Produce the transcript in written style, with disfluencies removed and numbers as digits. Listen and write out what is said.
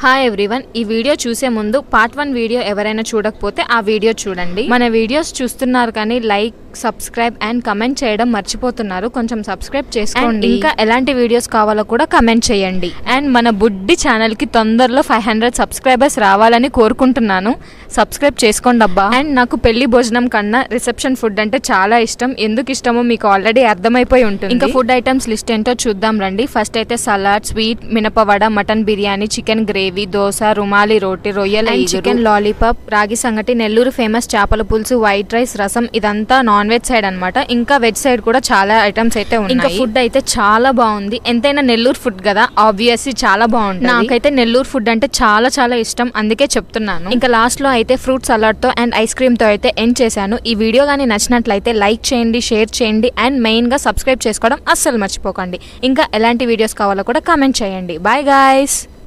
Hi everyone, ఈ video చూసే ముందు పార్ట్ 1 వీడియో ఎవరైనా చూడకపోతే ఆ వీడియో చూడండి. మన వీడియోస్ చూస్తున్నారు కానీ లైక్, సబ్స్క్రైబ్ అండ్ కమెంట్ చేయడం మర్చిపోతున్నారు. కొంచెం సబ్స్క్రైబ్ చేసుకోండి. ఇంకా ఎలాంటి వీడియోస్ కావాలో కూడా కమెంట్ చేయండి. అండ్ మన బుడ్డి ఛానల్ కి తొందరలో 500 సబ్స్క్రైబర్స్ రావాలని కోరుకుంటున్నాను. సబ్స్క్రైబ్ చేసుకోండి అబ్బా. అండ్ నాకు పెళ్లి భోజనం కన్నా రిసెప్షన్ ఫుడ్ అంటే చాలా ఇష్టం. ఎందుకు ఇష్టమో మీకు ఆల్రెడీ అర్థమైపోయి ఉంటుంది. ఇంకా ఫుడ్ ఐటమ్స్ లిస్ట్ ఏంటో చూద్దాం రండి. ఫస్ట్ అయితే సలాడ్, స్వీట్, మినపవడ, mutton biryani, chicken gravy, dosa, rumali roti, రొయ్యల చికెన్ లాలీపాప్, రాగి సంగటి, నెల్లూరు ఫేమస్ చేపల పులుసు, వైట్ రైస్, రసం, ఇదంతా నాన్ వెజ్ సైడ్ అన్నమాట. ఇంకా వెజ్ సైడ్ కూడా చాలా ఐటమ్స్ అయితే ఉన్నాయి. ఇంకా ఫుడ్ అయితే చాలా బాగుంది. ఎంతైనా నెల్లూరు ఫుడ్ కదా, ఆబ్వియస్లీ చాలా బాగుంటుంది. నాకైతే నెల్లూరు ఫుడ్ అంటే చాలా చాలా ఇష్టం, అందుకే చెప్తున్నాను. ఇంకా లాస్ట్ లో అయితే ఫ్రూట్ సలాడ్ తో అండ్ ఐస్ క్రీమ్ తో అయితే ఎండ్ చేశాను. ఈ వీడియో కానీ నచ్చినట్లయితే లైక్ చేయండి, షేర్ చేయండి అండ్ మెయిన్ గా సబ్స్క్రైబ్ చేసుకోవడం అస్సలు మర్చిపోకండి. ఇంకా ఎలాంటి వీడియోస్ కావాలో కూడా కామెంట్ చేయండి. Bye guys.